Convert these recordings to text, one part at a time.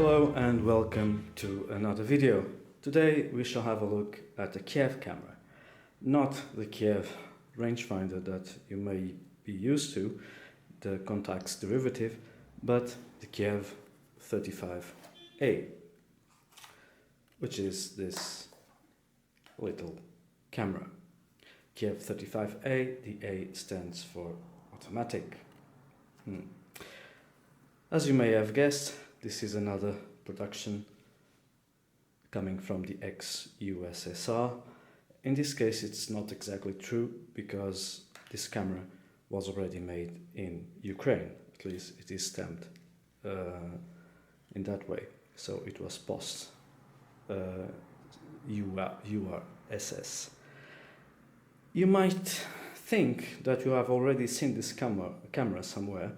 Hello and welcome to another video. Today we shall have a look at the Kiev camera. Not the Kiev rangefinder that you may be used to, the Contax derivative, but the Kiev 35A, which is this little camera. Kiev 35A, the A stands for automatic. As you may have guessed, this is another production coming from the ex-USSR. In this case it's not exactly true, because this camera was already made in Ukraine. At least it is stamped in that way. So it was post URSS. You might think that you have already seen this camera somewhere.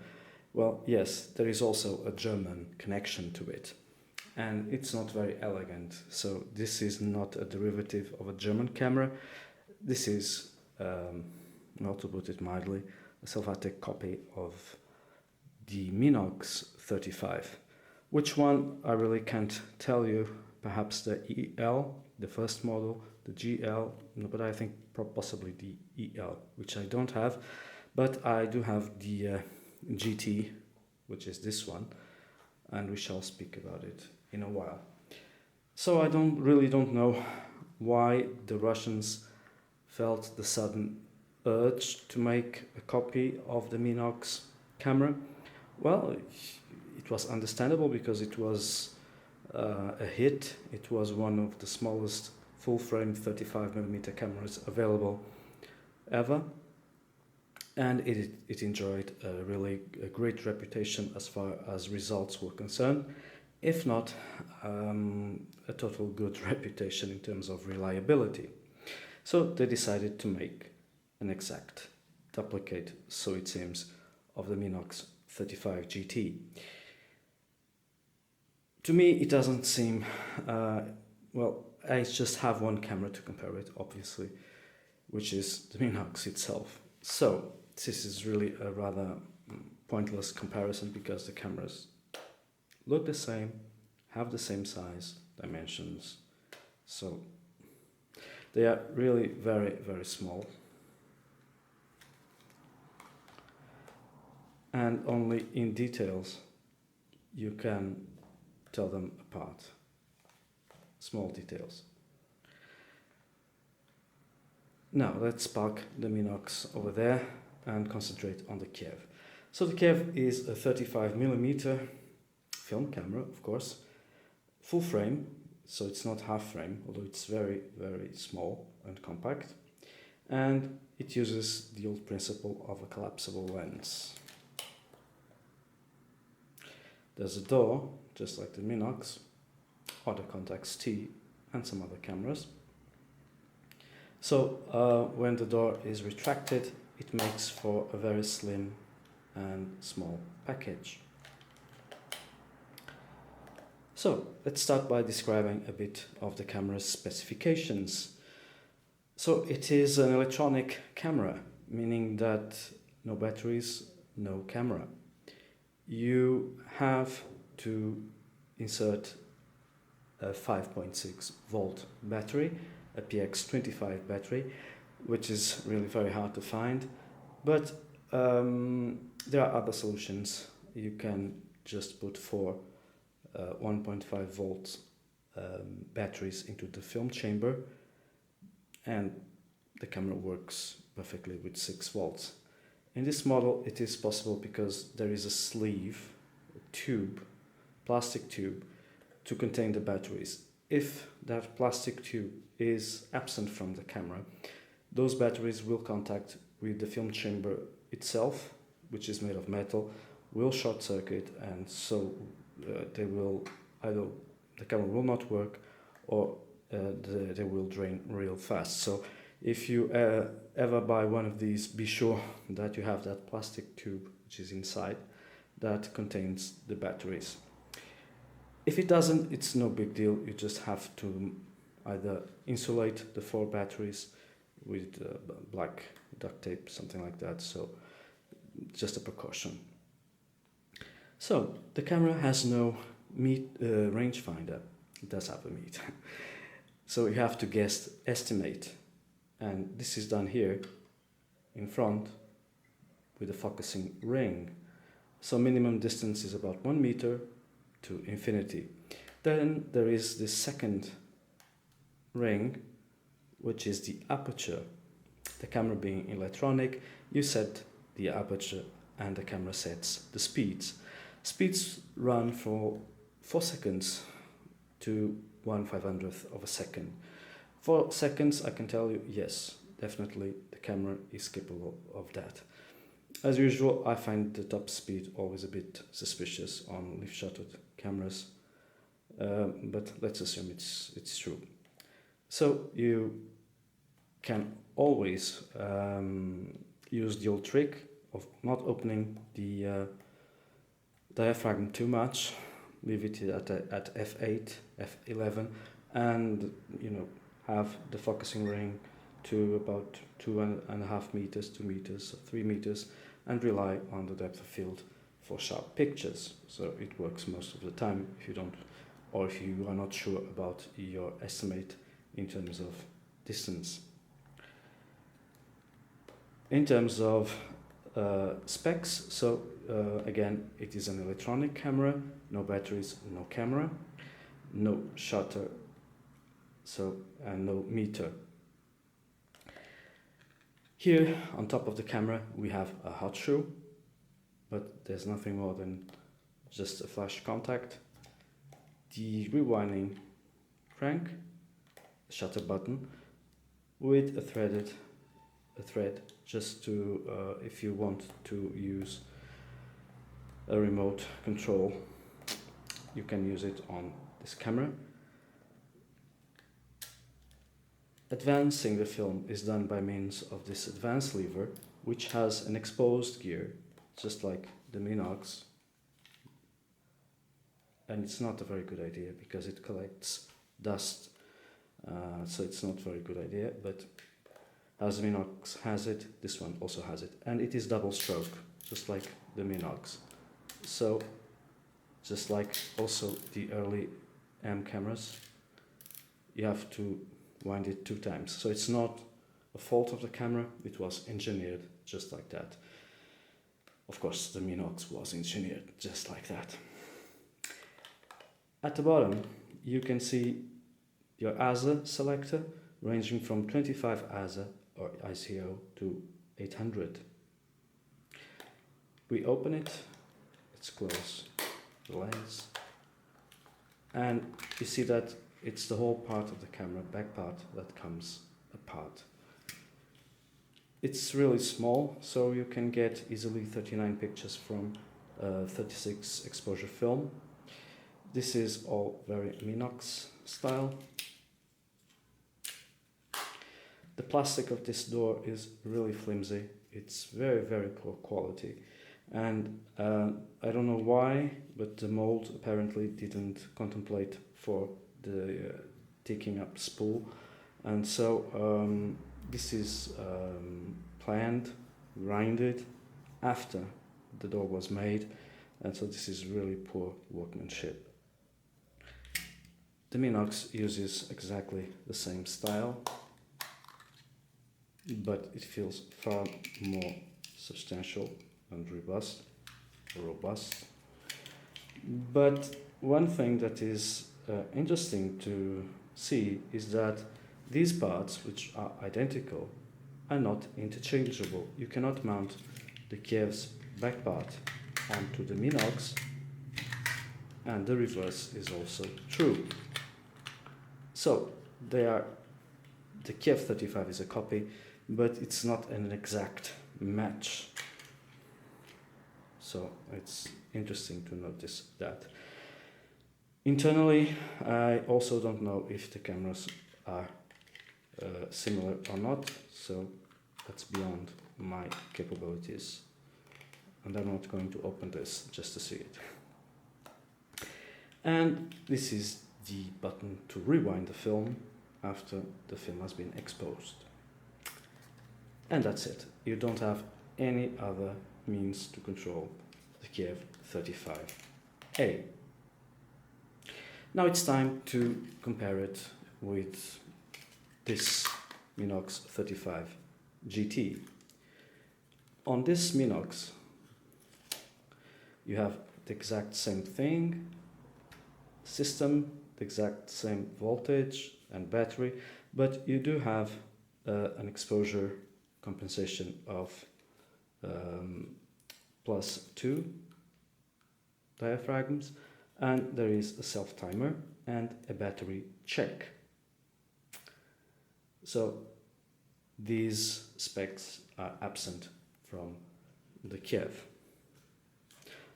Well, yes, there is also a German connection to it, and it's not very elegant. So this is not a derivative of a German camera. This is, well, to put it mildly, a self-attached copy of the Minox 35. Which one, I really can't tell you. Perhaps the EL, the first model, the GL, no, but I think possibly the EL, which I don't have, but I do have the GT, which is this one, and we shall speak about it in a while. So I really don't know why the Russians felt the sudden urge to make a copy of the Minox camera. Well, it was understandable because it was a hit. It was one of the smallest full-frame 35mm cameras available ever. And it enjoyed a great reputation as far as results were concerned, if not a total good reputation in terms of reliability. So they decided to make an exact duplicate, so it seems, of the Minox 35 GT. To me it doesn't seem, well, I just have one camera to compare it, obviously, which is the Minox itself. So this is really a rather pointless comparison, because the cameras look the same, have the same size, dimensions, so they are really very, very small, and only in details you can tell them apart. Small details. Now let's park the Minox over there and concentrate on the Kiev. So the Kiev is a 35mm film camera, of course, full frame, so it's not half frame, although it's very, very small and compact, and it uses the old principle of a collapsible lens. There's a door, just like the Minox or the Contax T and some other cameras. So when the door is retracted, it makes for a very slim and small package. So let's start by describing a bit of the camera's specifications. So it is an electronic camera, meaning that no batteries, no camera. You have to insert a 5.6 volt battery, a PX25 battery, which is really very hard to find, but there are other solutions. You can just put four 1.5 volts batteries into the film chamber, and the camera works perfectly with 6 volts. In this model it is possible because there is a sleeve, a tube, plastic tube, to contain the batteries. If that plastic tube is absent from the camera, those batteries will contact with the film chamber itself, which is made of metal, will short circuit, and so they will either the camera will not work, or they will drain real fast. So if you ever buy one of these, be sure that you have that plastic tube which is inside that contains the batteries. If it doesn't, it's no big deal. You just have to either insulate the 4 batteries with black duct tape, something like that, so just a precaution. So the camera has no rangefinder. It does have a meter. So you have to estimate, and this is done here in front with a focusing ring. So minimum distance is about 1 meter to infinity. Then there is the second ring, which is the aperture. The camera being electronic, you set the aperture and the camera sets the speeds. Speeds run for 4 seconds to 1/500th of a second. 4 seconds, I can tell you, yes, definitely the camera is capable of that. As usual, I find the top speed always a bit suspicious on leaf-shuttered cameras, but let's assume it's true. So you can always use the old trick of not opening the diaphragm too much, leave it at f8, f11, and have the focusing ring to about 2.5 meters, 2 meters, 3 meters, and rely on the depth of field for sharp pictures. So it works most of the time if you don't, or if you are not sure about your estimate in terms of distance. In terms of specs, so again, it is an electronic camera, no batteries, no camera, no shutter, and no meter. Here on top of the camera we have a hot shoe, but there's nothing more than just a flash contact, the rewinding crank, the shutter button with a thread just to if you want to use a remote control, you can use it on this camera. Advancing the film is done by means of this advance lever, which has an exposed gear, just like the Minox. And it's not a very good idea because it collects dust, so it's not a very good idea, but as the Minox has it, this one also has it. And it is double stroke, just like the Minox. So, just like also the early M cameras, you have to wind it 2 times. So it's not a fault of the camera, it was engineered just like that. Of course, the Minox was engineered just like that. At the bottom, you can see your ASA selector, ranging from 25 ASA or ICO to 800. We open it, let's close the lens, and you see that it's the whole part of the camera, back part, that comes apart. It's really small, so you can get easily 39 pictures from 36 exposure film. This is all very Minox style. The plastic of this door is really flimsy. It's very, very poor quality. And I don't know why, but the mold apparently didn't contemplate for the taking up spool. And so this is planned, grinded after the door was made. And so this is really poor workmanship. The Minox uses exactly the same style, but it feels far more substantial and robust. But one thing that is interesting to see is that these parts, which are identical, are not interchangeable. You cannot mount the Kiev's back part onto the Minox, and the reverse is also true. So the Kiev 35 is a copy, but it's not an exact match. So it's interesting to notice that. Internally, I also don't know if the cameras are similar or not, so that's beyond my capabilities. And I'm not going to open this just to see it. And this is the button to rewind the film after the film has been exposed. And that's it. You don't have any other means to control the Kiev 35A. Now it's time to compare it with this Minox 35 GT. On this Minox, you have the exact same thing, system, the exact same voltage and battery, but you do have an exposure compensation of +2 diaphragms, and there is a self-timer and a battery check. So these specs are absent from the Kiev.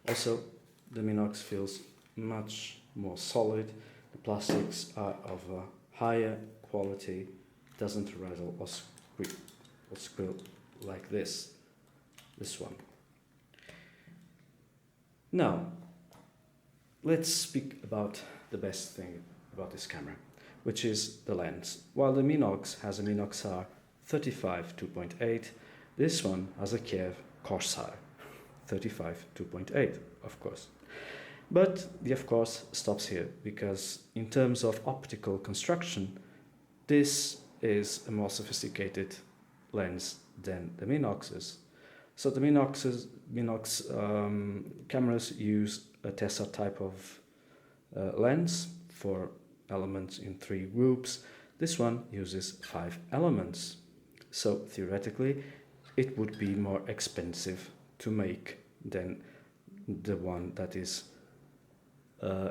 Also, the Minox feels much more solid. The plastics are of a higher quality, doesn't rattle or squeal like this one. Now, let's speak about the best thing about this camera, which is the lens. While the Minox has a Minox R 35 2.8, this one has a Kiev Corsair 35 2.8, of course. But the of course stops here, because in terms of optical construction, this is a more sophisticated lens than the Minox's. So the Minox cameras use a Tessar type of lens for elements in 3 groups. This one uses 5 elements. So theoretically, it would be more expensive to make than the one that is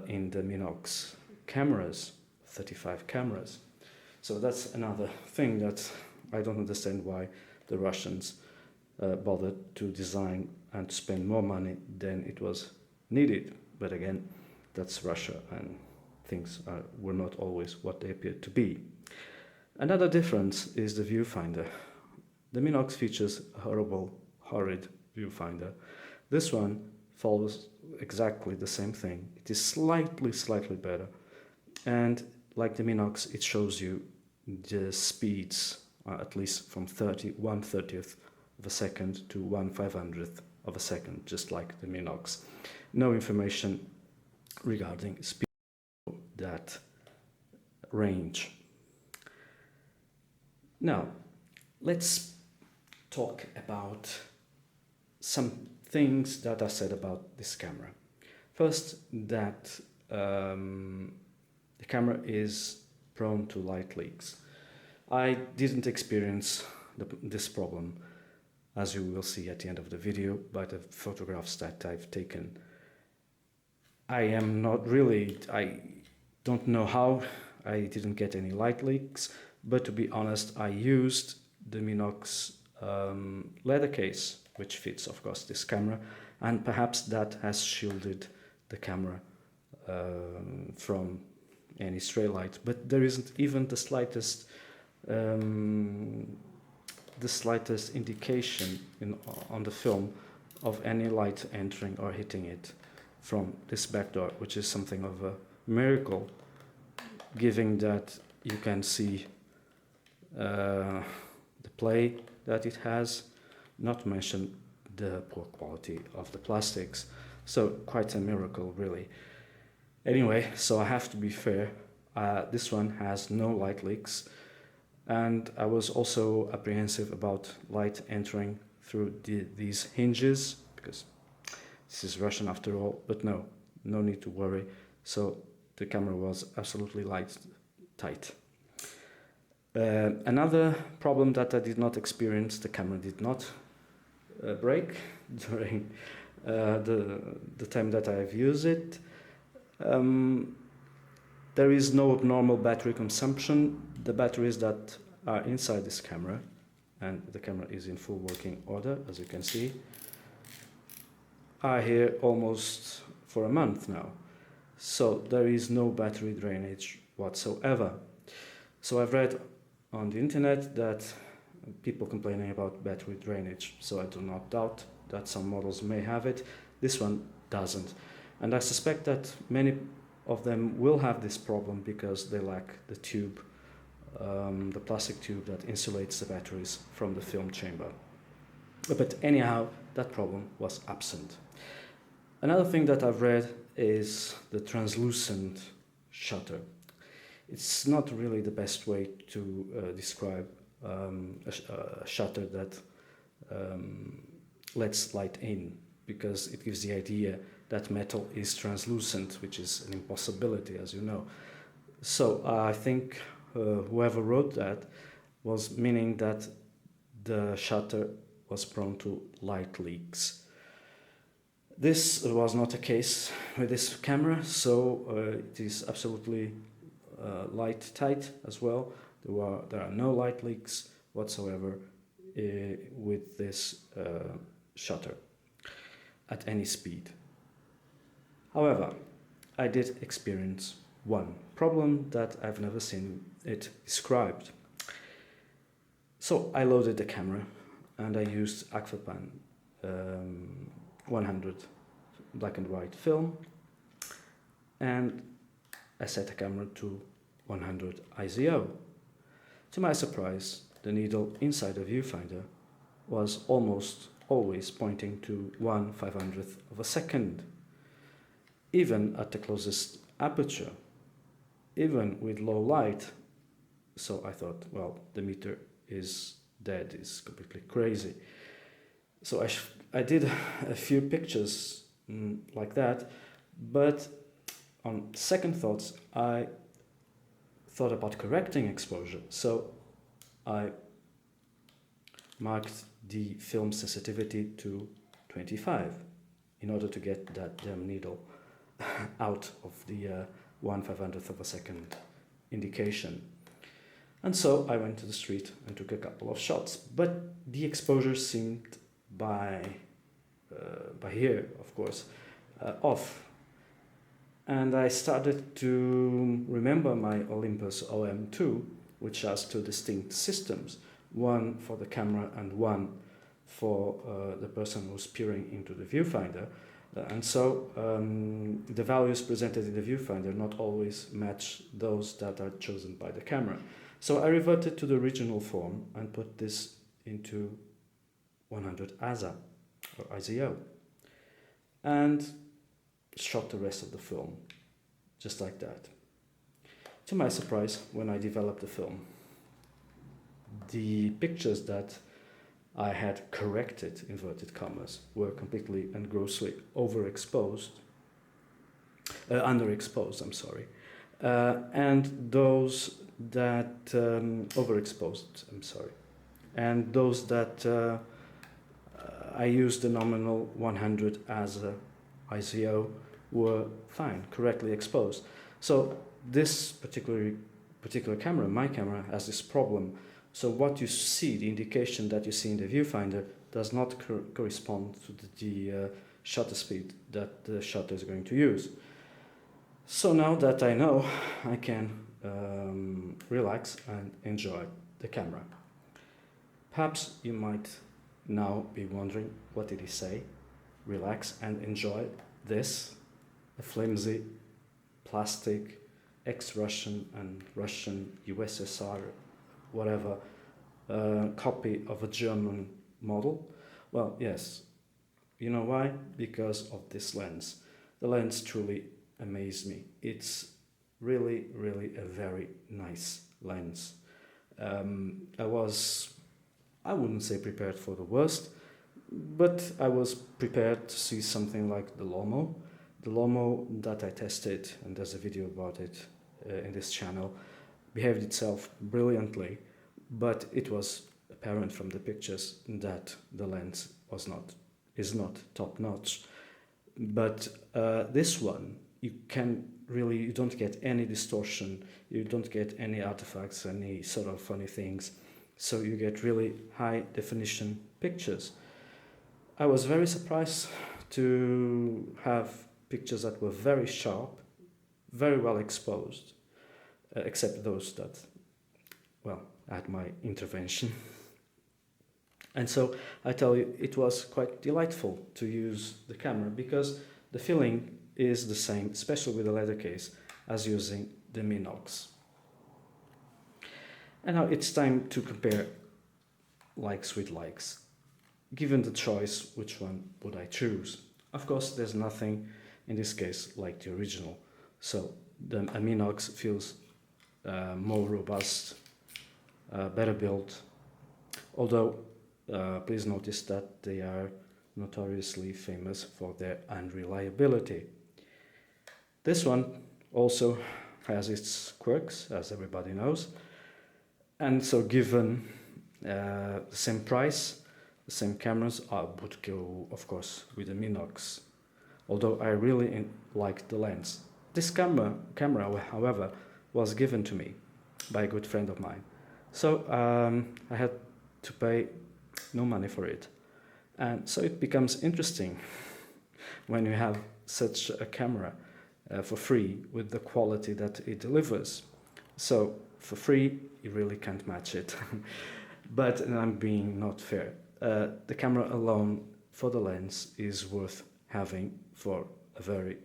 in the Minox cameras, 35 cameras. So that's another thing that I don't understand why the Russians bothered to design and to spend more money than it was needed. But again, that's Russia, and things were not always what they appeared to be. Another difference is the viewfinder. The Minox features a horrid viewfinder. This one follows exactly the same thing. It is slightly better, and like the Minox, it shows you the speeds, at least from 1/30th of a second to 1/500th of a second, just like the Minox. No information regarding speed, that range. Now, let's talk about some things that are said about this camera. First, that the camera is prone to light leaks. I didn't experience this problem, as you will see at the end of the video, by the photographs that I've taken. I don't know how I didn't get any light leaks, but to be honest, I used the Minox leather case, which fits, of course, this camera, and perhaps that has shielded the camera from any stray light. But there isn't even the slightest indication on the film of any light entering or hitting it from this back door, which is something of a miracle, given that you can see the play that it has, not to mention the poor quality of the plastics. So quite a miracle, really. Anyway, so I have to be fair, this one has no light leaks, and I was also apprehensive about light entering through these hinges, because this is Russian after all, but no need to worry. So the camera was absolutely tight. Another problem that I did not experience, the camera did not break during the time that I've used it. There is no abnormal battery consumption. The batteries that are inside this camera, and the camera is in full working order, as you can see, are here almost for a month now. So there is no battery drainage whatsoever. So I've read on the internet that people complaining about battery drainage, so I do not doubt that some models may have it. This one doesn't, and I suspect that many of them will have this problem because they lack the tube, the plastic tube that insulates the batteries from the film chamber. But anyhow, that problem was absent. Another thing that I've read is the translucent shutter. It's not really the best way to describe a shutter that lets light in, because it gives the idea that metal is translucent, which is an impossibility, as you know. So I think whoever wrote that was meaning that the shutter was prone to light leaks. This was not the case with this camera, so it is absolutely light tight as well. There are no light leaks whatsoever with this shutter at any speed. However, I did experience one problem that I've never seen it described. So I loaded the camera and I used Aquapan 100 black and white film, and I set the camera to 100 ISO. To my surprise, the needle inside the viewfinder was almost always pointing to 1/500th of a second, even at the closest aperture, even with low light. So I thought, well, the meter is dead, is completely crazy. So I did a few pictures like that, but on second thoughts, I thought about correcting exposure. So I marked the film sensitivity to 25 in order to get that damn needle out of the 1/500th of a second indication. And so I went to the street and took a couple of shots, but the exposure seemed by here, of course, off. And I started to remember my Olympus OM2, which has two distinct systems, one for the camera and one for the person who's peering into the viewfinder. And so the values presented in the viewfinder not always match those that are chosen by the camera. So I reverted to the original form and put this into 100 ASA or ISO and shot the rest of the film just like that. To my surprise, when I developed the film, the pictures that I had corrected, inverted commas, were completely and grossly underexposed, I'm sorry, and those that overexposed, I'm sorry, and those that I used the nominal 100 as a ISO were fine, correctly exposed. So this particular camera, my camera, has this problem. So what you see, the indication that you see in the viewfinder, does not correspond to the shutter speed that the shutter is going to use. So now that I know, I can relax and enjoy the camera. Perhaps you might now be wondering, what did he say? Relax and enjoy this, a flimsy plastic ex-Russian and Russian USSR whatever copy of a German model? Well, yes. You know why? Because of this lens. The lens truly amazed me. It's really, really a very nice lens. I wouldn't say prepared for the worst, but I was prepared to see something like the Lomo. The Lomo that I tested, and there's a video about it in this channel, behaved itself brilliantly, but it was apparent from the pictures that the lens is not top notch. But this one, you don't get any distortion, you don't get any artifacts, any sort of funny things, so you get really high definition pictures. I was very surprised to have pictures that were very sharp, very well exposed, except those that, well, had my intervention. And so I tell you, it was quite delightful to use the camera because the feeling is the same, especially with the leather case, as using the Minox. And now it's time to compare likes with likes. Given the choice, which one would I choose? Of course, there's nothing in this case like the original. So the Minox feels more robust, better built, although please notice that they are notoriously famous for their unreliability. This one also has its quirks, as everybody knows, and so given the same price, the same cameras, I would go, of course, with the Minox, although I really like the lens. This camera, however, was given to me by a good friend of mine, so I had to pay no money for it. And so it becomes interesting when you have such a camera for free with the quality that it delivers. So for free, you really can't match it. But I'm being not fair. The camera alone for the lens is worth having for a very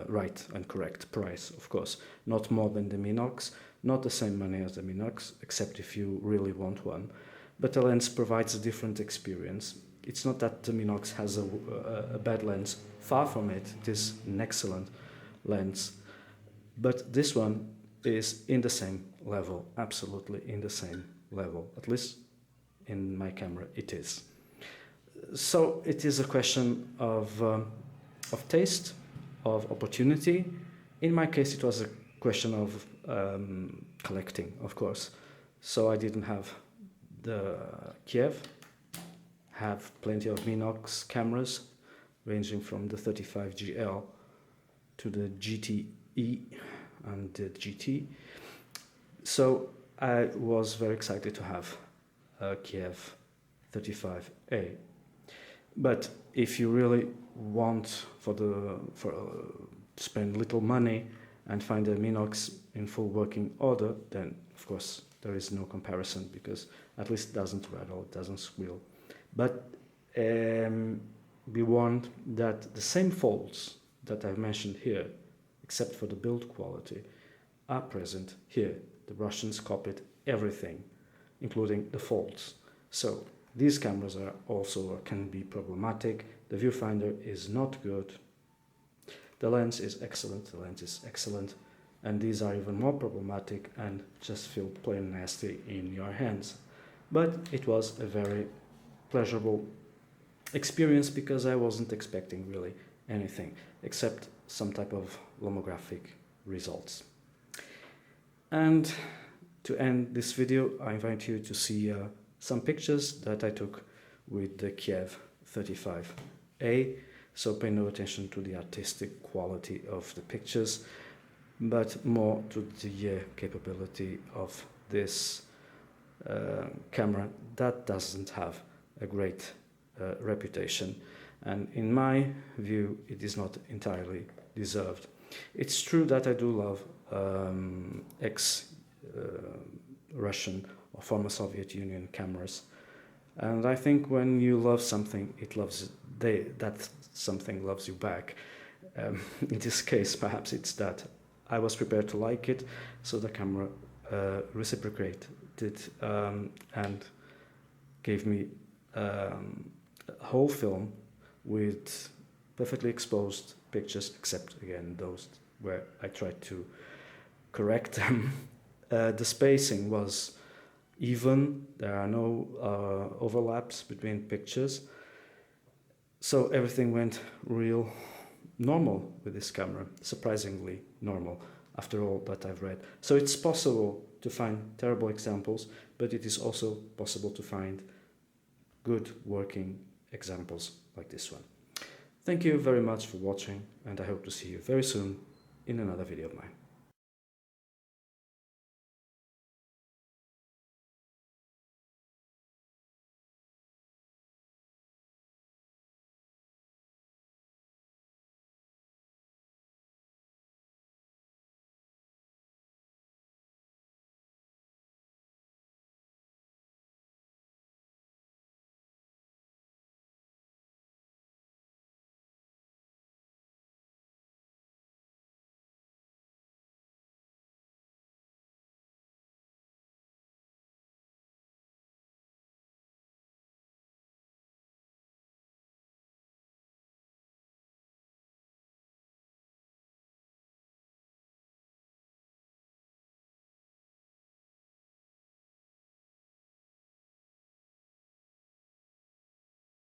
right and correct price, of course. Not more than the Minox, not the same money as the Minox, except if you really want one. But the lens provides a different experience. It's not that the Minox has a bad lens, far from it. It is an excellent lens. But this one is in the same level, absolutely in the same level. At least in my camera it is. So it is a question of taste, of opportunity. In my case it was a question of collecting, of course. So I didn't have the Kiev, have plenty of Minox cameras ranging from the 35GL to the GTE and the GT. So I was very excited to have a Kiev 35A. But if you really want to spend little money and find a Minox in full working order, then of course there is no comparison, because at least it doesn't rattle, it doesn't squeal. But be warned that the same faults that I've mentioned here, except for the build quality, are present here. The Russians copied everything, including the faults. So these cameras are also can be problematic. The viewfinder is not good. The lens is excellent, and these are even more problematic and just feel plain nasty in your hands. But it was a very pleasurable experience, because I wasn't expecting really anything except some type of lomographic results. And to end this video, I invite you to see some pictures that I took with the Kiev 35A. So pay no attention to the artistic quality of the pictures, but more to the capability of this camera that doesn't have a great reputation, and in my view it is not entirely deserved. It's true that I do love ex-Russian or former Soviet Union cameras, and I think when you love something, that something loves you back. In this case, perhaps it's that I was prepared to like it, so the camera reciprocated and gave me a whole film with perfectly exposed pictures, except again those where I tried to correct them. The spacing was even, there are no overlaps between pictures, so everything went real normal with this camera, surprisingly normal after all that I've read. So it's possible to find terrible examples, but it is also possible to find good working examples like this one. Thank you very much for watching, and I hope to see you very soon in another video of mine.